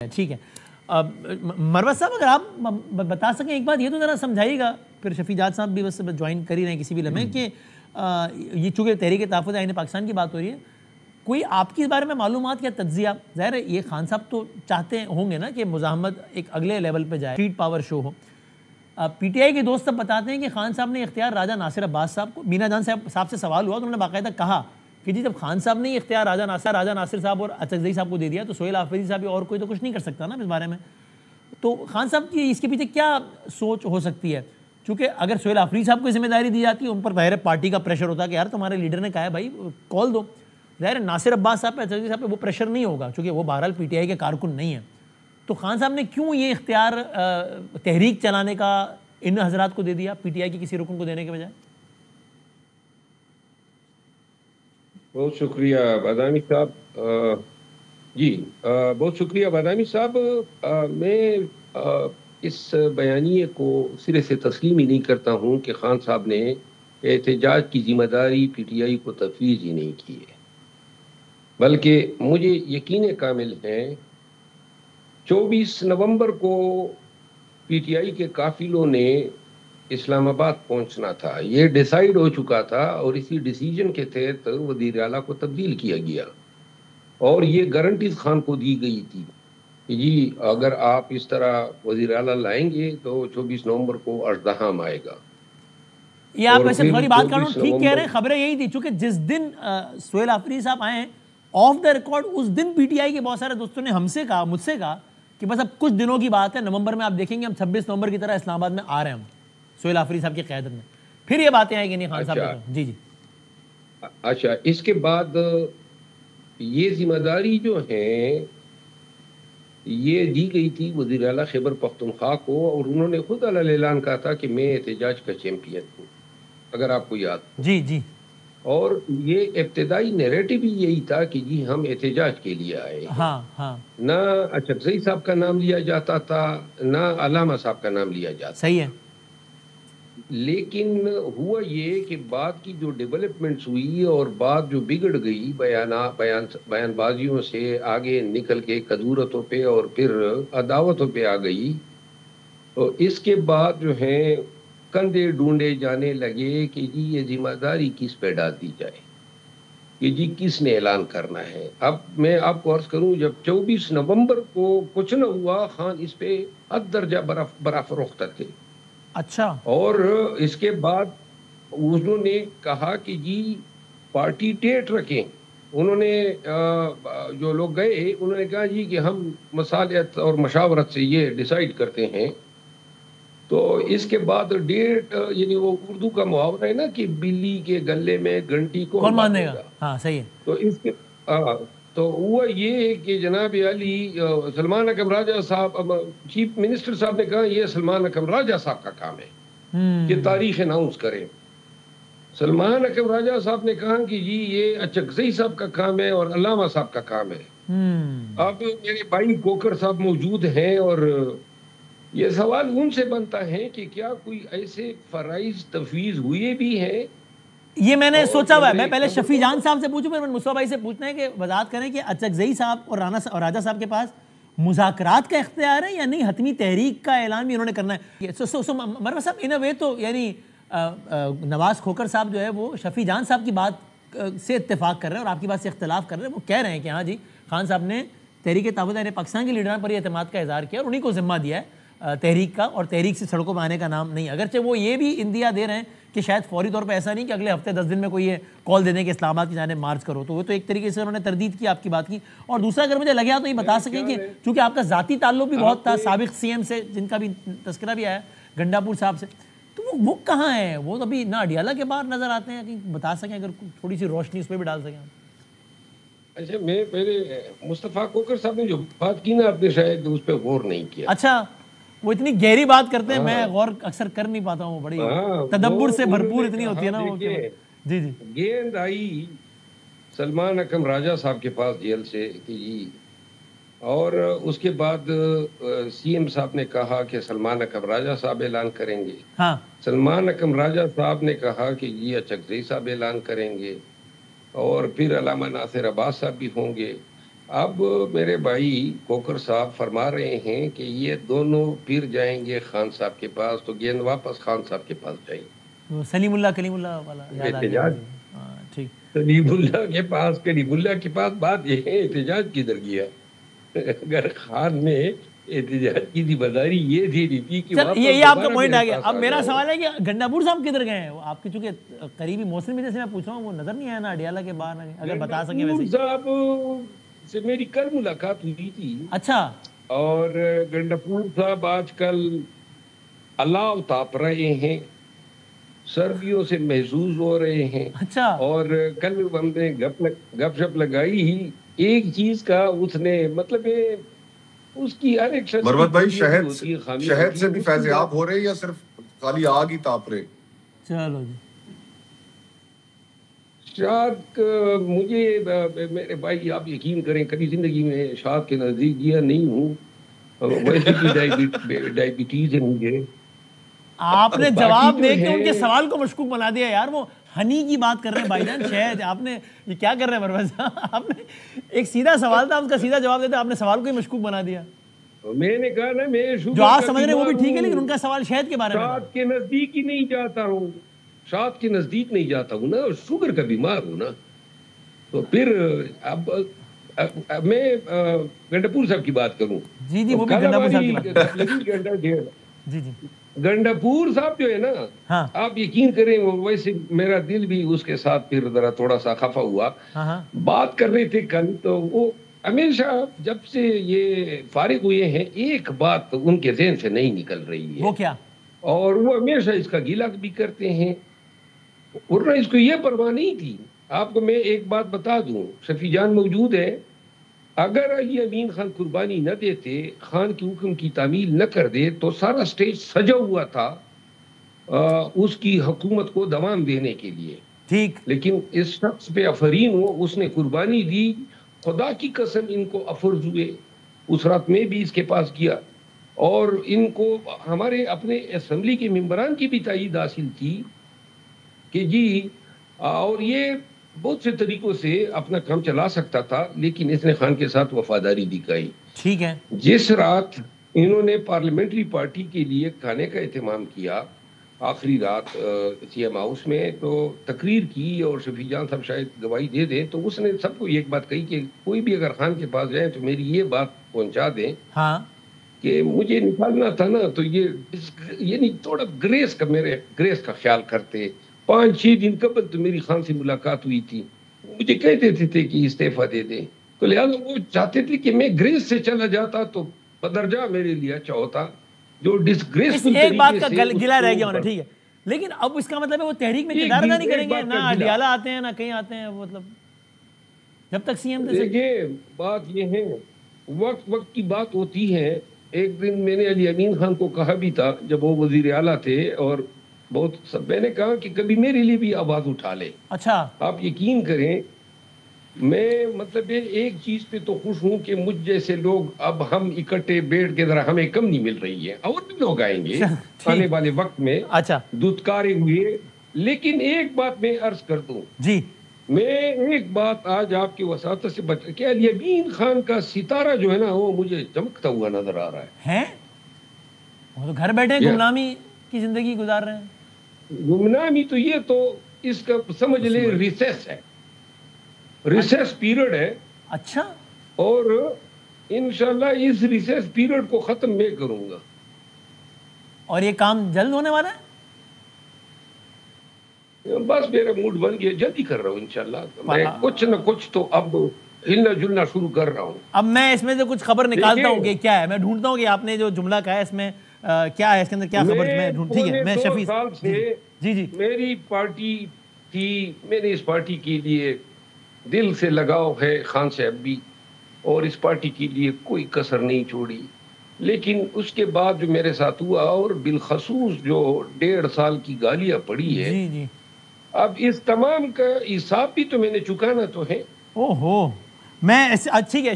ٹھیک ہے مروت صاحب اگر آپ بتا سکیں ایک بات یہ تو ذرا سمجھائیے گا پھر شفیع جاج صاحب بھی بس جوائن کر ہی رہے ہیں کسی بھی لمحے کہ یہ چونکہ تحریک تحفظ آئین پاکستان کی بات ہو رہی ہے کوئی آپ کی اس بارے میں معلومات یا تجزیہ ظاہر ہے یہ خان صاحب تو چاہتے ہوں گے نا کہ مزاحمت ایک اگلے لیول پہ جائے اسٹریٹ پاور شو ہو پی ٹی آئی کے دوست سب بتاتے ہیں کہ خان صاحب نے اختیار راجہ ناصر عباس صاحب کو مینا جان صاحب سے سوال ہوا تو انہوں نے باقاعدہ کہا کہ جی جب خان صاحب نے یہ اختیار راجہ ناصر صاحب اور اچکزئی صاحب کو دے دیا تو سہیل حافظی صاحب اور کوئی تو کچھ نہیں کر سکتا نا اس بارے میں تو خان صاحب کی اس کے پیچھے کیا سوچ ہو سکتی ہے چونکہ اگر سہیل حافظی صاحب کو ذمہ داری دی جاتی ہے ان پر ظاہر پارٹی کا پریشر ہوتا ہے کہ یار تمہارے لیڈر نے کہا ہے بھائی کال دو ظاہر ناصر عباس صاحب پہ اچکزئی صاحب پہ وہ پریشر نہیں ہوگا چونکہ وہ بہرحال پی ٹی آئی کے کارکن نہیں ہیں تو خان صاحب نے کیوں یہ اختیار تحریک چلانے کا ان حضرات کو دے دیا پی ٹی آئی کی کسی رکن کو دینے کے بجائے؟ بہت شکریہ بادامی صاحب بہت شکریہ بادامی صاحب میں اس بیانیے کو سرے سے تسلیم ہی نہیں کرتا ہوں کہ خان صاحب نے احتجاج کی ذمہ داری پی ٹی آئی کو تفویض ہی نہیں کی ہے بلکہ مجھے یقین کامل ہے 24 نومبر کو پی ٹی آئی کے قافلوں نے اسلام آباد پہنچنا تھا یہ ڈیسائیڈ ہو چکا تھا اور اسی ڈیسیجن کے تحت وزیر اعلیٰ کو تبدیل کیا گیا اور یہ گارنٹیز خان کو دی گئی تھی کہ جی اگر آپ اس طرح وزیر اعلیٰ لائیں گے تو 24 نومبر کو اژدہام آئے گا یہ آپ ویسے تھوڑی بات کر رہا ہوں ٹھیک کہہ رہے ہیں خبریں یہی تھی چونکہ جس دن سہیل حافظی صاحب آئے ہیں آف دا ریکارڈ اس دن پی ٹی آئی کے بہت سارے دوستوں نے مجھ سے کہا کہ بس اب کچھ دنوں کی بات ہے نومبر میں آپ دیکھیں گے ہم 26 نومبر کی طرح اسلام آباد میں آ رہے ہیں ہم سہیل حافظی صاحب کی قیادت میں پھر یہ باتیں آئیں گی نہیں خان صاحب جی اچھا اس کے بعد یہ ذمہ داری جو ہیں یہ دی گئی تھی وزیر اعلیٰ خیبر پختونخوا کو اور انہوں نے خود اعلان کہا تھا کہ میں احتجاج کا چیمپئن ہوں اگر آپ کو یاد ہو جی اور یہ ابتدائی نیریٹو بھی یہی تھا کہ جی ہم احتجاج کے لیے آئے ہاں نہ اچکزئی صاحب کا نام لیا جاتا تھا نہ علامہ صاحب کا نام لیا جاتا صحیح ہے لیکن ہوا یہ کہ بعد کی جو ڈیولپمنٹس ہوئی اور بات جو بگڑ گئی بیان بازیوں سے آگے نکل کے قدورتوں پہ اور پھر عداوتوں پہ آ گئی تو اس کے بعد جو ہیں کندھے ڈھونڈے جانے لگے کہ جی یہ ذمہ داری کس پہ ڈال دی جائے کہ جی کس نے اعلان کرنا ہے اب میں آپ کو عرض کروں جب 24 نومبر کو کچھ نہ ہوا خان اس پہ حد درجہ برافروخت تھے اچھا اور اس کے بعد انہوں نے کہا کہ جی پارٹی ڈیٹ رکھیں انہوں نے جو لوگ گئے انہوں نے کہا جی کہ ہم مصالحت اور مشاورت سے یہ ڈیسائیڈ کرتے ہیں تو اس کے بعد ڈیٹ یعنی وہ اردو کا محاورہ ہے نا کہ بلی کے گلے میں گھنٹی کون باندھے گا ہاں صحیح ہے تو اس کے تو ہوا یہ کہ جناب علی سلمان اکرم راجہ صاحب چیف منسٹر صاحب نے کہا یہ سلمان اکرم راجہ صاحب کا کام ہے کہ تاریخ اناؤنس کریں سلمان اکرم راجہ صاحب نے کہا کہ جی یہ اچکزئی صاحب کا کام ہے اور علامہ صاحب کا کام ہے اب میرے بھائی کوکر صاحب موجود ہیں اور یہ سوال ان سے بنتا ہے کہ کیا کوئی ایسے فرائض تفویض ہوئے بھی ہیں یہ میں نے سوچا ہوا ہے میں پہلے شفیع جان صاحب سے پوچھوں پھر مصطفیٰ بھائی سے پوچھنا ہے کہ وضاحت کریں کہ اچکزئی صاحب اور راجہ صاحب کے پاس مذاکرات کا اختیار ہے یا نہیں حتمی تحریک کا اعلان بھی انہوں نے کرنا ہے مروت صاحب ان اے وے تو یعنی نواز کھوکر صاحب جو ہے وہ شفیع جان صاحب کی بات سے اتفاق کر رہے ہیں اور آپ کی بات سے اختلاف کر رہے ہیں وہ کہہ رہے ہیں کہ ہاں جی خان صاحب نے تحریک تحفظ آئین پاکستان کے لیڈران پر یہ اعتماد کا اظہار کیا اور انہیں کو ذمہ دیا ہے تحریک کا اور تحریک سے سڑکوں پہ آنے کا نام نہیں اگرچہ وہ یہ بھی اندیا دے رہے ہیں کہ شاید فوری طور پہ ایسا نہیں کہ اگلے ہفتے 10 دن میں کوئی یہ کال دے دیں کہ اسلام آباد کی جانب مارچ کرو تو وہ تو ایک طریقے سے انہوں نے تردید کی آپ کی بات کی اور دوسرا اگر مجھے لگا تو یہ بتا سکیں کہ چونکہ آپ کا ذاتی تعلق بھی بہت تھا سابق سی ایم سے جن کا بھی تذکرہ بھی آیا گنڈا پور صاحب سے تو وہ کہاں ہیں وہ تو ابھی نہ اڈیالہ کے باہر نظر آتے ہیں کہیں بتا سکیں اگر تھوڑی سی روشنی اس پہ بھی ڈال سکیں اچھا میں پہلے مصطفیٰ کوکر صاحب نے جو بات کی نا آپ نے شاید اس پہ غور نہیں کیا اچھا وہ اتنی گہری بات کرتے ہیں میں غور اکثر کر نہیں پاتا ہوں بڑی تدبر سے بھرپور اتنی ہوتی ہے نا وہ جی گیند آئی سلمان اکرم راجہ صاحب کے پاس جیل سے کہ جی اور اس کے بعد سی ایم صاحب نے کہا کہ سلمان اکرم راجہ صاحب اعلان کریں گے سلمان اکرم راجہ صاحب نے کہا کہ جی اچکزئی صاحب اعلان کریں گے اور پھر علامہ ناصر عباس صاحب بھی ہوں گے اب میرے بھائی کوکر صاحب فرما رہے ہیں کہ یہ دونوں پھر جائیں گے خان صاحب کے پاس، تو گیند واپس خان صاحب کے پاس جائیں گے۔ وہ سلیم اللہ کلیم اللہ والا یاد آ گیا احتجاج مجھے۔ ہاں ٹھیک۔ سلیم اللہ کے پاس، کریم اللہ کے پاس، بات یہ ہے احتجاج کدھر گیا؟ اگر خان نے احتجاج کی ذمہ داری یہ دے دی تھی کہ چل یہ آپ کا دوبارہ پوائنٹ میرے آ گیا۔ پاس اب میرا جاؤ۔ سوال ہے کہ گنڈا پور صاحب کدھر گئے ہیں؟ وہ آپ کے چونکہ قریبی موسم میں سے میں پوچھ رہا ہوں، وہ نظر نہیں آیا نا اڈیالہ کے باہر آگے، اگر بتا سکیں ویسے ہی۔ صاحب سے میری کل ملاقات ہوئی تھی، اچھا اور گنڈپور صاحب آج کل الاؤ تاپ رہے ہیں، سردیوں سے محظوظ ہو رہے ہیں۔ اچھا اور کل ہم نے گپ شپ لگائی ہی، ایک چیز کا اس نے مطلب اس کی ہر ایک شخص مروت بھائی، خامی شہد سے بھی فیضیاب ہو رہے یا صرف خالی آگ ہی تاپ رہے؟ چلو جی۔ شاد مجھے میرے بھائی آپ یقین کریں کبھی زندگی میں شاد کے نزدیک گیا نہیں ہوں، ویسے بھی ڈائبٹیز ہے مجھے۔ آپ نے جواب دے کے ان کے سوال کو مشکوک بنا دیا یار، وہ ہنی کی بات کر رہے ہیں بھائی جان، شہد۔ آپ نے یہ کیا کر رہے ہیں مروت صاحب؟ آپ نے ایک سیدھا سوال تھا، اس کا سیدھا جواب دیتے، آپ نے سوال کو ہی مشکوک بنا دیا۔ میں نے کہا نا، میں جو آپ سمجھ رہے ہیں وہ بھی ٹھیک ہے، لیکن ان کا سوال شہد کے بارے میں تھا۔ شاد کے نزدیک ہی نہیں جاتا ہوں، شاد کے نزدیک نہیں جاتا ہوں نا، شوگر کا بیمار ہوں نا، تو پھر اب میں گنڈپور صاحب کی بات کروں۔ جی جی، وہ بھی گنڈا پور صاحب کی بات۔ جی جی، گنڈپور صاحب جو ہے نا، ہاں آپ یقین کریں، ویسے میرا دل بھی اس کے ساتھ پھر ذرا تھوڑا سا خفا ہوا۔ ہاں ہاں، بات کر رہے تھے کل، تو وہ ہمیشہ جب سے یہ فارغ ہوئے ہیں ایک بات ان کے ذہن سے نہیں نکل رہی ہے، وہ کیا؟ اور وہ ہمیشہ اس کا گیلا بھی کرتے ہیں، ورنہ اس کو یہ پرواہ نہیں تھی۔ آپ کو میں ایک بات بتا دوں، شفیع جان موجود ہے، اگر علی امین خان قربانی نہ دیتے، خان کے حکم کی تعمیل نہ کر دے، تو سارا سٹیج سجا ہوا تھا اس کی حکومت کو دوام دینے کے لیے۔ ٹھیک، لیکن اس شخص پہ افرین ہو، اس نے قربانی دی، خدا کی قسم ان کو افرز ہوئے۔ اس رات میں بھی اس کے پاس گیا، اور ان کو ہمارے اپنے اسمبلی کے ممبران کی بھی تائید حاصل تھی کہ جی، اور یہ بہت سے طریقوں سے اپنا کام چلا سکتا تھا، لیکن اس نے خان کے ساتھ وفاداری دکھائی۔ ٹھیک ہے۔ جس رات انہوں نے پارلیمنٹری پارٹی کے لیے کھانے کا اہتمام کیا، آخری رات سی ایم ہاؤس میں، تو تقریر کی، اور شفیع جان صاحب شاید گواہی دے دیں، تو اس نے سب کو ایک بات کہی کہ کوئی بھی اگر خان کے پاس جائے تو میری یہ بات پہنچا دیں ہاں کہ مجھے نکالنا تھا نا، تو یعنی تھوڑا میرے گریس کا خیال کرتے۔ 5-6 دن قبل تو میری خان سے ملاقات ہوئی تھی، مجھے کہتے تھے کہ استعفیٰ دے دیں، تو لہٰذا وہ چاہتے تھے کہ میں گریس سے چلا جاتا تو بدرجہ میرے لیے اچھا ہوتا، جو ڈسگریسفل ایک بات کا طریقے سے گلا رہ گیا ہونا، ٹھیک ہے، لیکن اب اس کا مطلب ہے وہ تحریک میں کردار ادا نہیں کریں گے؟ نہ اڈیالہ آتے ہیں نہ کہیں آتے ہیں، مطلب جب تک سی ایم تھے۔ دیکھیے بات یہ ہے، وقت کی بات ہوتی ہے۔ ایک دن میں نے علی امین خان کو کہا بھی تھا جب وہ وزیر اعلیٰ تھے، اور میں نے کہا کہ کبھی میرے لیے بھی آواز اٹھا لے۔ اچھا، آپ یقین کریں، میں مطلب ایک چیز پہ تو خوش ہوں کہ مجھ جیسے لوگ اب ہم اکٹھے بیٹھ کے ذرا ہمیں کم نہیں مل رہی ہے، اور بھی لوگ آئیں گے آنے والے وقت میں اچھا دودکارے ہوئے۔ لیکن ایک بات میں عرض کر دوں، جی، میں ایک بات آج آپ کی وساطت سے کہ علی امین خان کا ستارہ جو ہے نا، وہ مجھے چمکتا ہوا نظر آ رہا ہے۔ وہ تو گھر بیٹھے گمنامی کی زندگی گزار رہے ہیں۔ گمنامی تو یہ تو اس کا سمجھ لے ریسیس ہے، ریسیس پیریڈ ہے۔ اچھا، اور انشاءاللہ اس ریسیس پیریڈ کو ختم میں کروں گا۔ اور یہ کام جلد ہونے والا ہے؟ بس میرا موڈ بن گیا، جلدی کر رہا ہوں انشاءاللہ، میں کچھ نہ کچھ تو اب ہلنا جلنا شروع کر رہا ہوں۔ اب میں اس میں سے کچھ خبر نکالتا ہوں کہ کیا ہے، میں ڈھونڈتا ہوں کہ آپ نے جو جملہ کہا ہے اس میں کیا ہے، اس کے اندر کیا خبر، میں ٹھیک ہے، میں شفیع 2 سال سے جی جی میری پارٹی تھی، میں نے اس پارٹی کے لیے دل سے لگاؤ ہے، خان صاحب بھی، اور اس پارٹی کے لیے کوئی کسر نہیں چھوڑی۔ لیکن اس کے بعد جو میرے ساتھ ہوا، اور بالخصوص جو 1.5 سال کی گالیاں پڑی ہے، جی جی، اب اس تمام کا حساب بھی تو میں نے چکانا تو ہے۔ اوہو، میں ٹھیک ہے۔